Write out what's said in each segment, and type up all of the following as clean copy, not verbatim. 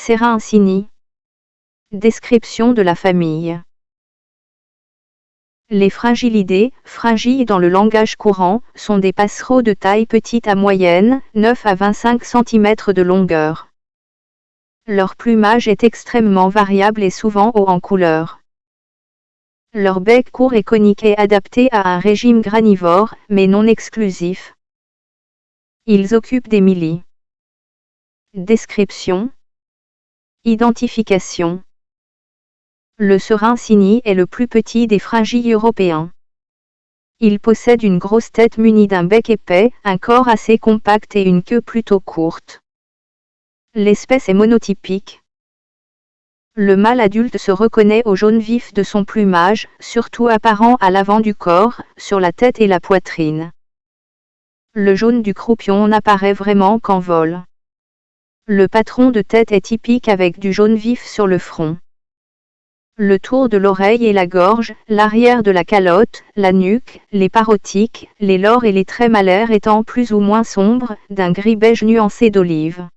Serancini. Description de la famille. Les Fringillidés, fringilles dans le langage courant, sont des passereaux de taille petite à moyenne, 9 à 25 cm de longueur. Leur plumage est extrêmement variable et souvent haut en couleur. Leur bec court et conique est adapté à un régime granivore, mais non exclusif. Ils occupent des millis. Description. Identification. Le Serancini est le plus petit des fringilles européens. Il possède une grosse tête munie d'un bec épais, un corps assez compact et une queue plutôt courte. L'espèce est monotypique. Le mâle adulte se reconnaît au jaune vif de son plumage, surtout apparent à l'avant du corps, sur la tête et la poitrine. Le jaune du croupion n'apparaît vraiment qu'en vol. Le patron de tête est typique avec du jaune vif sur le front. Le tour de l'oreille et la gorge, l'arrière de la calotte, la nuque, les parotiques, les lores et les traits malaires étant plus ou moins sombres, d'un gris beige nuancé d'olive.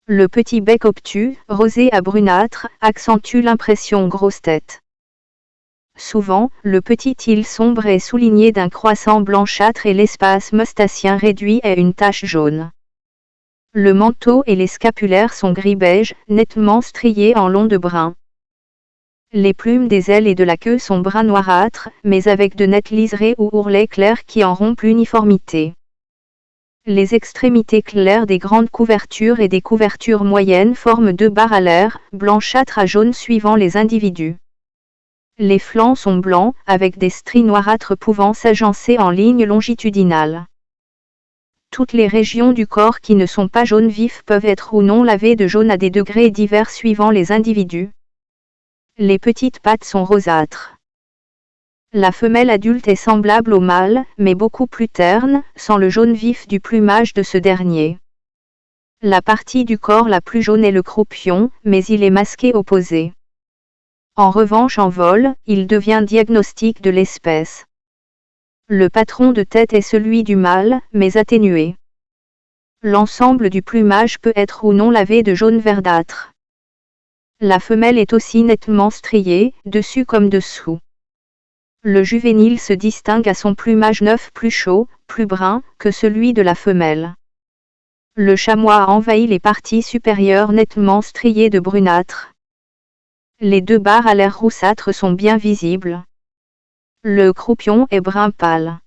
Le petit bec obtus, rosé à brunâtre, accentue l'impression grosse tête. Souvent, le petit île sombre est souligné d'un croissant blanchâtre et l'espace mustacien réduit à une tache jaune. Le manteau et les scapulaires sont gris-beige, nettement striés en long de brun. Les plumes des ailes et de la queue sont brun noirâtre, mais avec de nettes liserés ou ourlets clairs qui en rompent l'uniformité. Les extrémités claires des grandes couvertures et des couvertures moyennes forment deux barres alaires, blanchâtres à jaune suivant les individus. Les flancs sont blancs, avec des stries noirâtres pouvant s'agencer en ligne longitudinale. Toutes les régions du corps qui ne sont pas jaune vif peuvent être ou non lavées de jaune à des degrés divers suivant les individus. Les petites pattes sont rosâtres. La femelle adulte est semblable au mâle, mais beaucoup plus terne, sans le jaune vif du plumage de ce dernier. La partie du corps la plus jaune est le croupion, mais il est masqué opposé. En revanche en vol, il devient diagnostic de l'espèce. Le patron de tête est celui du mâle, mais atténué. L'ensemble du plumage peut être ou non lavé de jaune verdâtre. La femelle est aussi nettement striée, dessus comme dessous. Le juvénile se distingue à son plumage neuf plus chaud, plus brun, que celui de la femelle. Le chamois a envahi les parties supérieures nettement striées de brunâtre. Les deux barres alaires roussâtres sont bien visibles. Le croupion est brun pâle.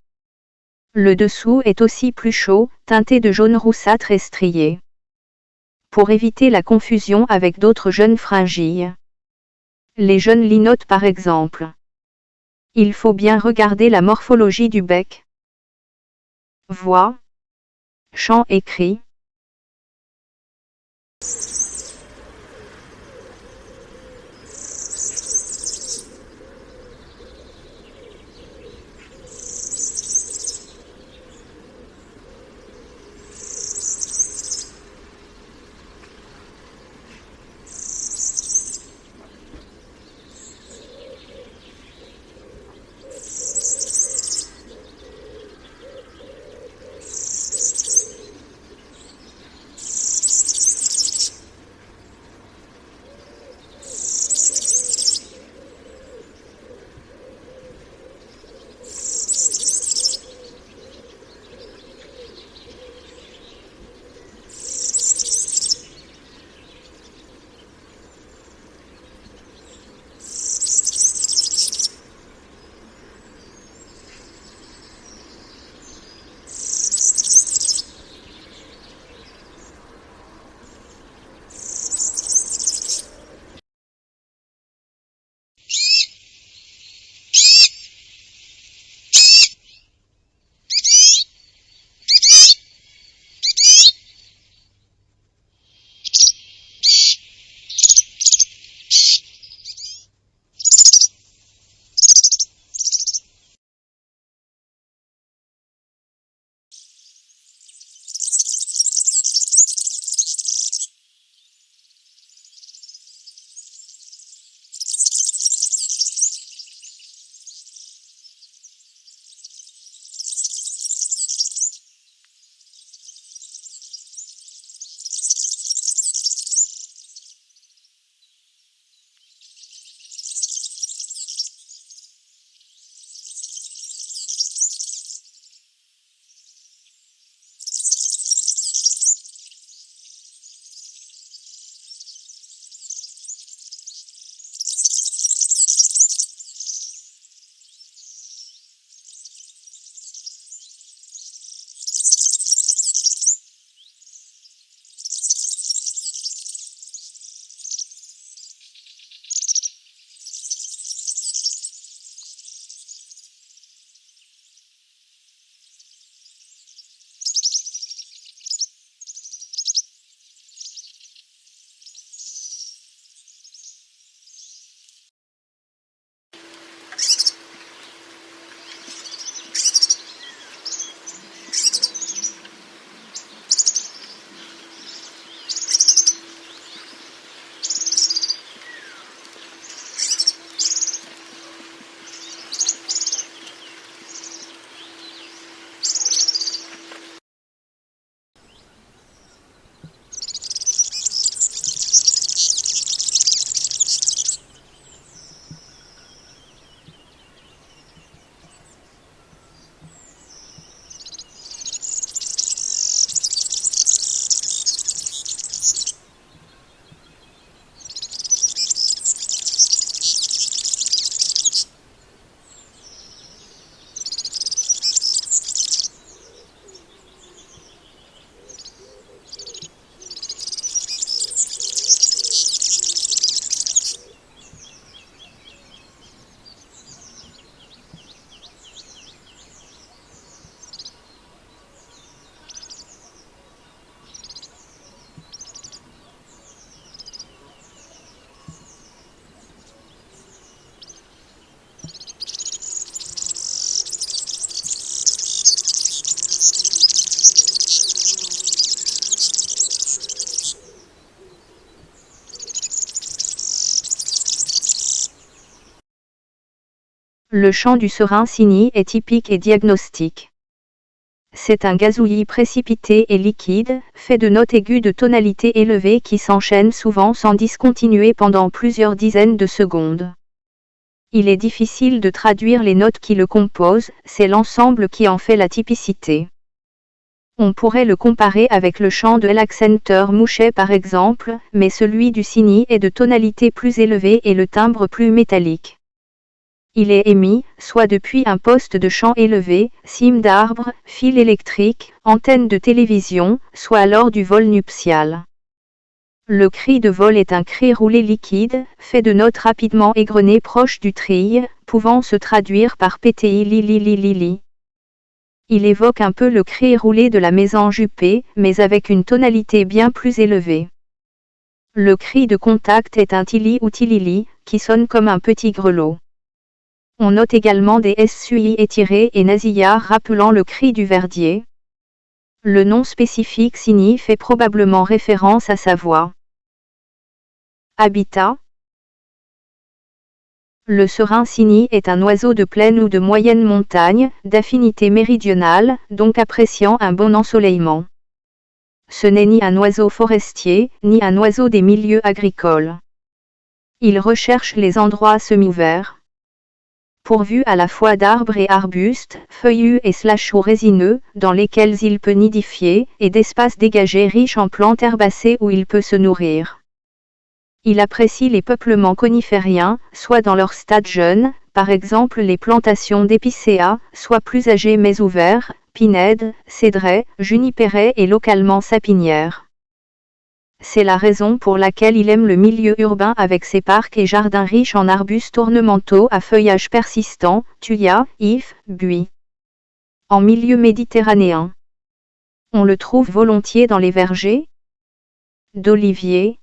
Le dessous est aussi plus chaud, teinté de jaune roussâtre et strié. Pour éviter la confusion avec d'autres jeunes fringilles. Les jeunes linottes par exemple. Il faut bien regarder la morphologie du bec. Voix. Chant écrit. Le chant du serin cygni est typique et diagnostique. C'est un gazouillis précipité et liquide, fait de notes aiguës de tonalité élevée qui s'enchaînent souvent sans discontinuer pendant plusieurs dizaines de secondes. Il est difficile de traduire les notes qui le composent, c'est l'ensemble qui en fait la typicité. On pourrait le comparer avec le chant de l'accenteur mouchet par exemple, mais celui du cygni est de tonalité plus élevée et le timbre plus métallique. Il est émis, soit depuis un poste de chant élevé, cime d'arbre, fil électrique, antenne de télévision, soit alors du vol nuptial. Le cri de vol est un cri roulé liquide, fait de notes rapidement égrenées proches du trille, pouvant se traduire par PTI li li li li li. Il évoque un peu le cri roulé de la mésange huppée, mais avec une tonalité bien plus élevée. Le cri de contact est un tili ou tilili, qui sonne comme un petit grelot. On note également des SUI étirés et nasillards rappelant le cri du verdier. Le nom spécifique cygni fait probablement référence à sa voix. Habitat. Le serin cygni est un oiseau de plaine ou de moyenne montagne, d'affinité méridionale, donc appréciant un bon ensoleillement. Ce n'est ni un oiseau forestier, ni un oiseau des milieux agricoles. Il recherche les endroits semi-ouverts. Pourvu à la fois d'arbres et arbustes, feuillus et ou résineux, dans lesquels il peut nidifier, et d'espaces dégagés riches en plantes herbacées où il peut se nourrir. Il apprécie les peuplements conifériens, soit dans leur stade jeune, par exemple les plantations d'épicéas, soit plus âgés mais ouverts, pinèdes, cédrets, junipérets et localement sapinières. C'est la raison pour laquelle il aime le milieu urbain avec ses parcs et jardins riches en arbustes ornementaux à feuillage persistant, thuyas, ifs, buis. En milieu méditerranéen, on le trouve volontiers dans les vergers d'oliviers,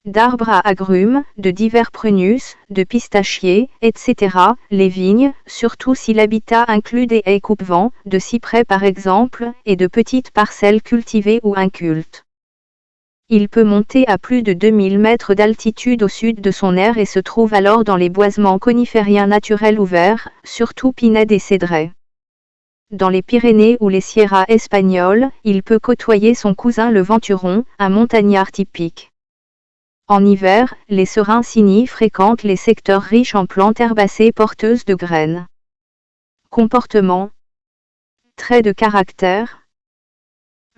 d'arbres à agrumes, de divers prunus, de pistachiers, etc., les vignes, surtout si l'habitat inclut des haies coupe-vent, de cyprès par exemple, et de petites parcelles cultivées ou incultes. Il peut monter à plus de 2000 mètres d'altitude au sud de son aire et se trouve alors dans les boisements conifériens naturels ouverts, surtout pinèdes et cédrets. Dans les Pyrénées ou les Sierras espagnoles, il peut côtoyer son cousin le venturon, un montagnard typique. En hiver, les serins cygni fréquentent les secteurs riches en plantes herbacées porteuses de graines. Comportement. Traits de caractère.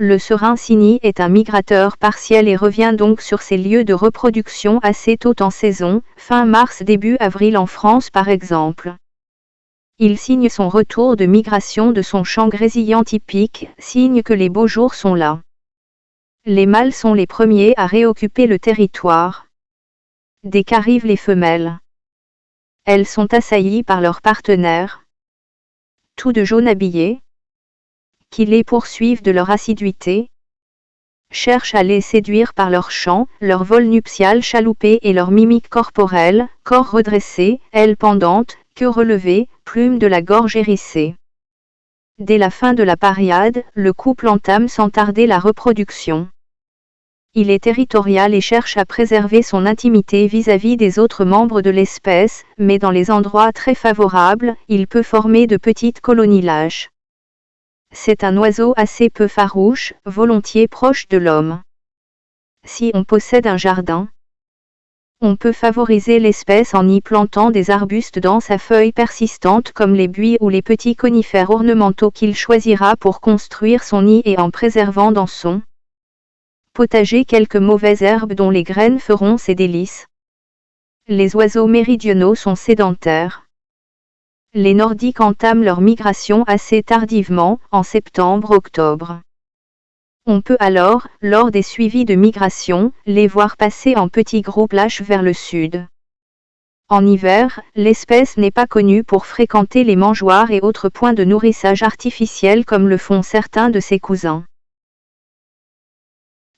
Le serin cygni est un migrateur partiel et revient donc sur ses lieux de reproduction assez tôt en saison, fin mars début avril en France par exemple. Il signe son retour de migration de son chant grésillant typique, signe que les beaux jours sont là. Les mâles sont les premiers à réoccuper le territoire. Dès qu'arrivent les femelles, elles sont assaillies par leurs partenaires, tous de jaune habillés, qui les poursuivent de leur assiduité, cherchent à les séduire par leur chant, leur vol nuptial chaloupé et leur mimique corporelle, corps redressé, ailes pendantes, queue relevée, plumes de la gorge hérissée. Dès la fin de la pariade, le couple entame sans tarder la reproduction. Il est territorial et cherche à préserver son intimité vis-à-vis des autres membres de l'espèce, mais dans les endroits très favorables, il peut former de petites colonies lâches. C'est un oiseau assez peu farouche, volontiers proche de l'homme. Si on possède un jardin, on peut favoriser l'espèce en y plantant des arbustes denses à feuilles persistantes comme les buis ou les petits conifères ornementaux qu'il choisira pour construire son nid et en préservant dans son potager quelques mauvaises herbes dont les graines feront ses délices. Les oiseaux méridionaux sont sédentaires. Les Nordiques entament leur migration assez tardivement, en septembre-octobre. On peut alors, lors des suivis de migration, les voir passer en petits groupes lâches vers le sud. En hiver, l'espèce n'est pas connue pour fréquenter les mangeoires et autres points de nourrissage artificiels comme le font certains de ses cousins.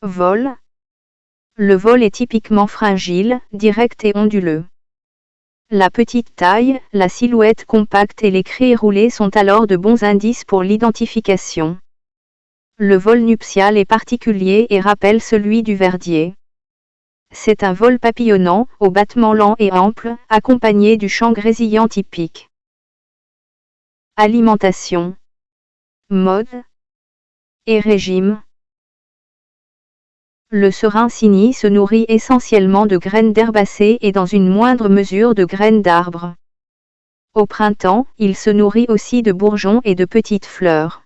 Vol. Le vol est typiquement fringile, direct et onduleux. La petite taille, la silhouette compacte et les cris roulés sont alors de bons indices pour l'identification. Le vol nuptial est particulier et rappelle celui du verdier. C'est un vol papillonnant, au battement lent et ample, accompagné du chant grésillant typique. Alimentation, mode et régime. Le serin cygni se nourrit essentiellement de graines d'herbacées et dans une moindre mesure de graines d'arbres. Au printemps, il se nourrit aussi de bourgeons et de petites fleurs.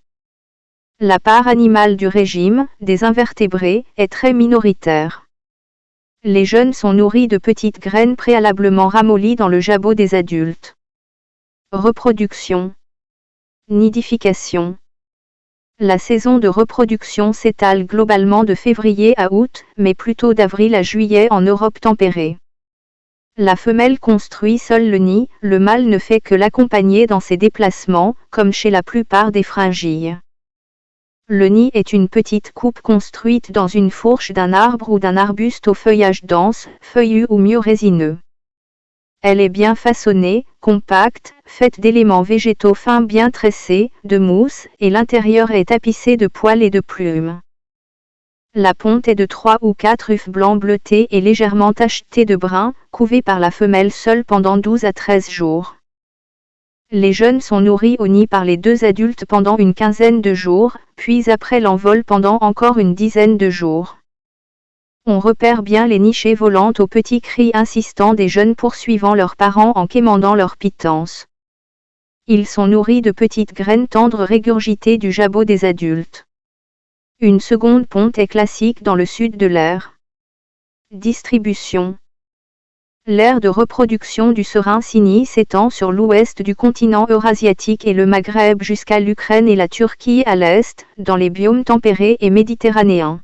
La part animale du régime, des invertébrés, est très minoritaire. Les jeunes sont nourris de petites graines préalablement ramollies dans le jabot des adultes. Reproduction. Nidification. La saison de reproduction s'étale globalement de février à août, mais plutôt d'avril à juillet en Europe tempérée. La femelle construit seule le nid, le mâle ne fait que l'accompagner dans ses déplacements, comme chez la plupart des fringilles. Le nid est une petite coupe construite dans une fourche d'un arbre ou d'un arbuste au feuillage dense, feuillu ou mieux résineux. Elle est bien façonnée, compacte, faite d'éléments végétaux fins bien tressés, de mousse, et l'intérieur est tapissé de poils et de plumes. La ponte est de 3 ou 4 œufs blancs bleutés et légèrement tachetés de brun, couvés par la femelle seule pendant 12 à 13 jours. Les jeunes sont nourris au nid par les deux adultes pendant une quinzaine de jours, puis après l'envol pendant encore une dizaine de jours. On repère bien les nichées volantes aux petits cris insistants des jeunes poursuivant leurs parents en quémandant leur pitance. Ils sont nourris de petites graines tendres régurgitées du jabot des adultes. Une seconde ponte est classique dans le sud de l'aire. Distribution. L'aire de reproduction du serin cygni s'étend sur l'ouest du continent eurasiatique et le Maghreb jusqu'à l'Ukraine et la Turquie à l'est, dans les biomes tempérés et méditerranéens.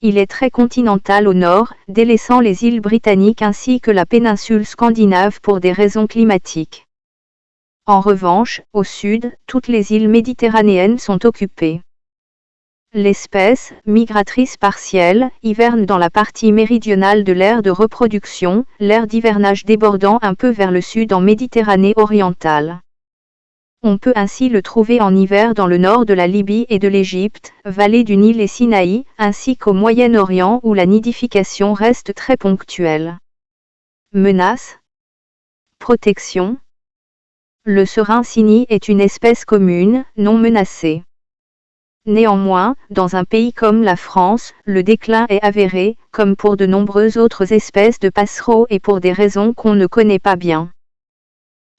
Il est très continental au nord, délaissant les îles britanniques ainsi que la péninsule scandinave pour des raisons climatiques. En revanche, au sud, toutes les îles méditerranéennes sont occupées. L'espèce, migratrice partielle, hiverne dans la partie méridionale de l'aire de reproduction, l'aire d'hivernage débordant un peu vers le sud en Méditerranée orientale. On peut ainsi le trouver en hiver dans le nord de la Libye et de l'Égypte, vallée du Nil et Sinaï, ainsi qu'au Moyen-Orient où la nidification reste très ponctuelle. Menaces. Protection. Le serin cygni est une espèce commune, non menacée. Néanmoins, dans un pays comme la France, le déclin est avéré, comme pour de nombreuses autres espèces de passereaux et pour des raisons qu'on ne connaît pas bien.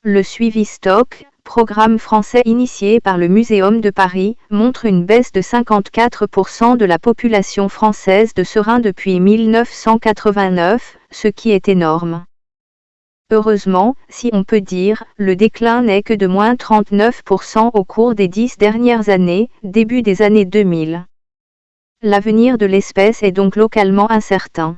Le suivi stock, programme français initié par le Muséum de Paris, montre une baisse de 54% de la population française de serins depuis 1989, ce qui est énorme. Heureusement, si on peut dire, le déclin n'est que de moins 39% au cours des 10 dernières années, début des années 2000. L'avenir de l'espèce est donc localement incertain.